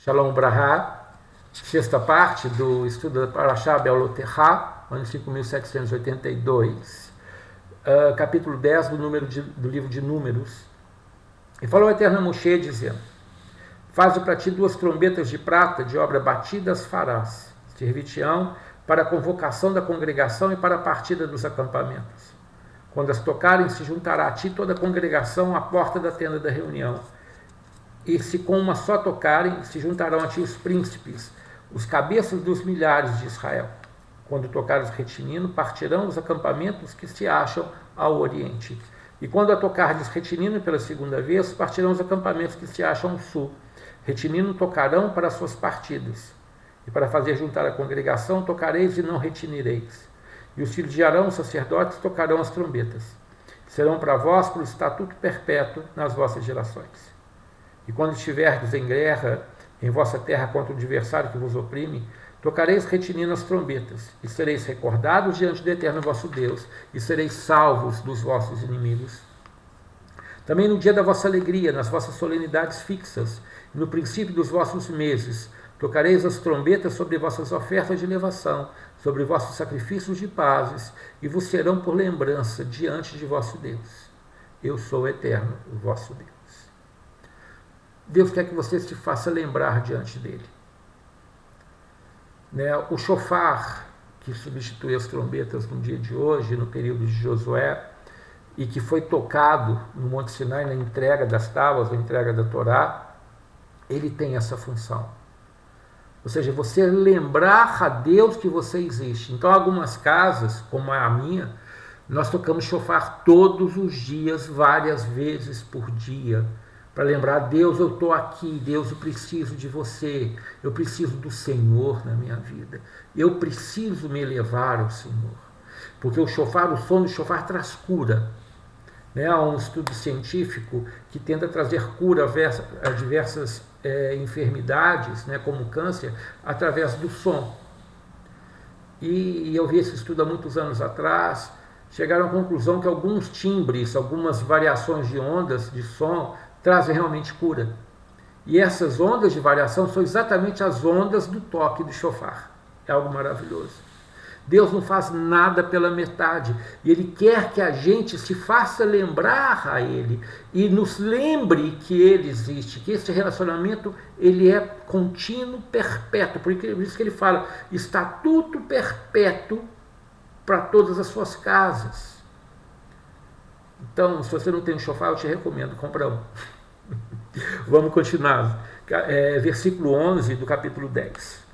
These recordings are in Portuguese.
Shalom Brahá, sexta parte do estudo da Parashá Be'alotechá, ano 5782, capítulo 10 do livro de Números. E falou o Eterno a Moshe, dizendo: Faze para ti 2 trombetas de prata, de obra batida as farás, servir-te-ão para a convocação da congregação e para a partida dos acampamentos. Quando as tocarem, se juntará a ti toda a congregação à porta da tenda da reunião. E se com uma só tocarem, se juntarão a ti os príncipes, os cabeças dos milhares de Israel. Quando tocares retinino, partirão os acampamentos que se acham ao oriente. E quando a tocardes retinino pela segunda vez, partirão os acampamentos que se acham ao sul. Retinino tocarão para as suas partidas. E para fazer juntar a congregação, tocareis e não retinireis. E os filhos de Arão, os sacerdotes, tocarão as trombetas. Serão para vós por estatuto perpétuo nas vossas gerações. E quando estiverdes em guerra em vossa terra contra o adversário que vos oprime, tocareis retinino as trombetas, e sereis recordados diante do Eterno vosso Deus, e sereis salvos dos vossos inimigos. Também no dia da vossa alegria, nas vossas solenidades fixas, e no princípio dos vossos meses, tocareis as trombetas sobre vossas ofertas de elevação, sobre vossos sacrifícios de pazes, e vos serão por lembrança diante de vosso Deus. Eu sou o Eterno, o vosso Deus. Deus quer que você se faça lembrar diante dele. O shofar, que substitui as trombetas no dia de hoje, no período de Josué, e que foi tocado no Monte Sinai na entrega das tábuas, na entrega da Torá, ele tem essa função. Ou seja, você lembrar a Deus que você existe. Então, algumas casas, como a minha, nós tocamos shofar todos os dias, várias vezes por dia, para lembrar: Deus, eu estou aqui, Deus, eu preciso de você, eu preciso do Senhor na minha vida, eu preciso me elevar ao Senhor, porque o shofar, o som do shofar traz cura. Há um estudo científico que tenta trazer cura a diversas enfermidades, como câncer, através do som. E eu vi esse estudo há muitos anos atrás. Chegaram à conclusão que alguns timbres, algumas variações de ondas de som trazem realmente cura. E essas ondas de variação são exatamente as ondas do toque do shofar. É algo maravilhoso. Deus não faz nada pela metade. E Ele quer que a gente se faça lembrar a Ele. E nos lembre que Ele existe. Que esse relacionamento ele é contínuo, perpétuo. Por isso que Ele fala: estatuto perpétuo para todas as suas casas. Então, se você não tem um shofar, eu te recomendo, compra um. Vamos continuar. Versículo 11 do capítulo 10.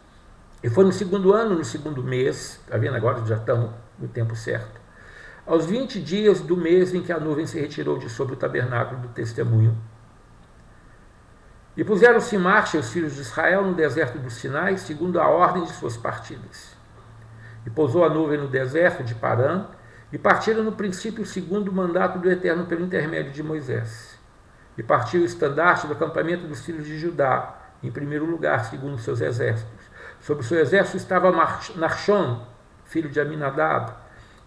E foi no segundo ano, no segundo mês, está vendo agora, já estamos no tempo certo, aos 20 dias do mês em que a nuvem se retirou de sobre o tabernáculo do testemunho. E puseram-se em marcha os filhos de Israel no deserto do Sinai, segundo a ordem de suas partidas. E pousou a nuvem no deserto de Parã, e partiram no princípio segundo o mandato do Eterno pelo intermédio de Moisés. E partiu o estandarte do acampamento dos filhos de Judá, em primeiro lugar, segundo seus exércitos. Sobre o seu exército estava Nachshon, filho de Aminadab,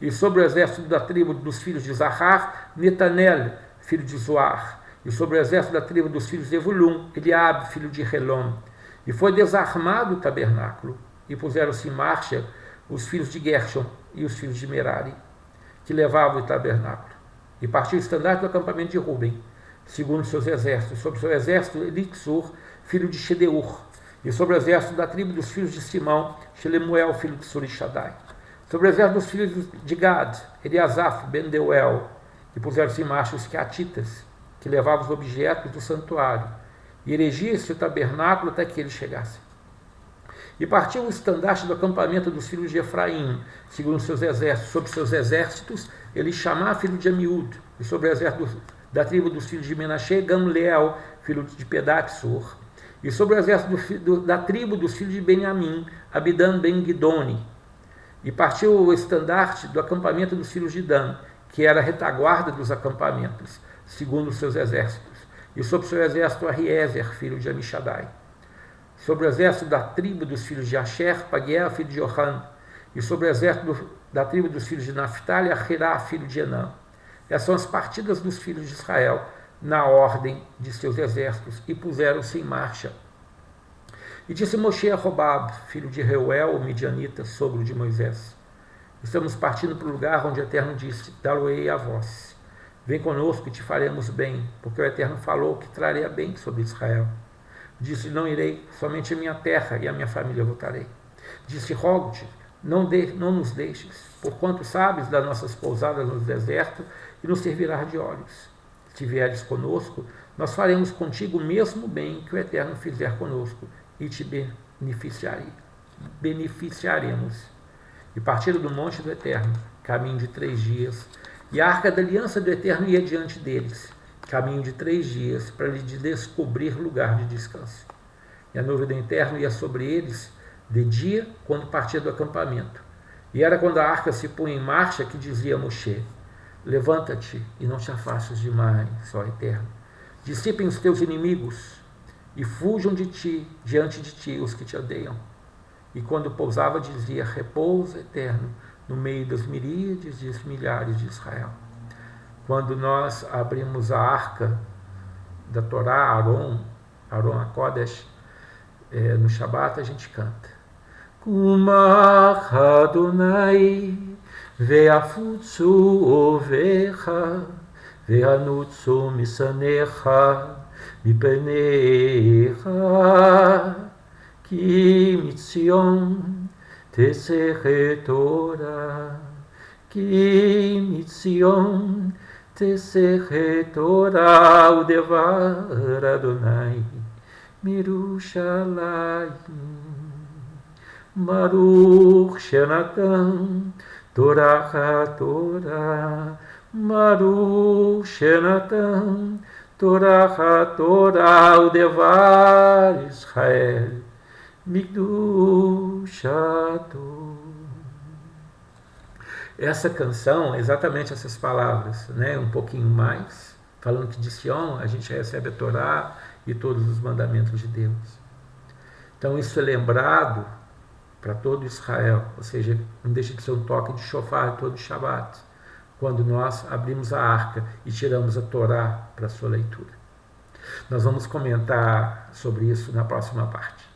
e sobre o exército da tribo dos filhos de Zahar, Netanel, filho de Zoar, e sobre o exército da tribo dos filhos de Evulum, Eliabe, filho de Helom. E foi desarmado o tabernáculo, e puseram-se em marcha os filhos de Gershon e os filhos de Merari, que levavam o tabernáculo. E partiu o estandarte do acampamento de Ruben, segundo seus exércitos. Sobre o seu exército, Elixur, filho de Shedeur. E sobre o exército da tribo dos filhos de Simão, Shelemuel, filho de Surishadai. Sobre o exército dos filhos de Gad, Eliasaf, ben Deuel. E puseram-se em marcha os queatitas, que levavam os objetos do santuário. E erigia-se o tabernáculo até que eles chegassem. E partiu o estandarte do acampamento dos filhos de Efraim, segundo seus exércitos. Sobre seus exércitos, Elishamá, filho de Amiúd. E sobre o exército da tribo dos filhos de Menashe, Gamleel, filho de Pedatsur. E sobre o exército da tribo dos filhos de Benjamim, Abidan ben Gidoni. E partiu o estandarte do acampamento dos filhos de Dan, que era a retaguarda dos acampamentos, segundo os seus exércitos. E sobre o seu exército, Ariezer, filho de Amishadai. Sobre o exército da tribo dos filhos de Asher, Pagiel, filho de Johan. E sobre o exército da tribo dos filhos de Naphtali, Ahirá, filho de Enã. Essas são as partidas dos filhos de Israel, na ordem de seus exércitos, e puseram-se em marcha. E disse Moshe a Robab, filho de Reuel, o midianita, sogro de Moisés: estamos partindo para o lugar onde o Eterno disse: dá-lo-ei a vós. Vem conosco e te faremos bem, porque o Eterno falou que traria bem sobre Israel. Disse: não irei, somente a minha terra e a minha família voltarei. Disse: rogo-te, não nos deixes, porquanto sabes das nossas pousadas no deserto e nos servirás de olhos. Se vieres conosco, nós faremos contigo o mesmo bem que o Eterno fizer conosco, e te beneficiaremos. E partiram do monte do Eterno, caminho de 3 dias, e a arca da aliança do Eterno ia diante deles, caminho de 3 dias, para lhe descobrir lugar de descanso. E a nuvem do Eterno ia sobre eles de dia, quando partia do acampamento. E era quando a arca se punha em marcha que dizia a Moshe: levanta-te e não te afastes demais, ó Eterno. Dissipem os teus inimigos e fujam de ti, diante de ti, os que te odeiam. E quando pousava, dizia: repousa, Eterno, no meio das miríades e milhares de Israel. Quando nós abrimos a arca da Torá, Aron HaKodesh, no Shabat, a gente canta: Kumach Adonai ve'afutzu ovecha ve'anutzu misanecha mipenecha ki mitzion tesechet Torah ki mitzion tesechet Torah udevar Adonai mirushalayim Baruch Shenatan Torah HaTorah Baruch Shenatan Torah HaTorah Udevar Israel Migdushato. Essa canção, exatamente essas palavras, né? Um pouquinho mais, falando que de Sião a gente recebe a Torá e todos os mandamentos de Deus. Então isso é lembrado para todo Israel, ou seja, não deixa de ser um toque de shofar todo Shabat, quando nós abrimos a arca e tiramos a Torá para a sua leitura. Nós vamos comentar sobre isso na próxima parte.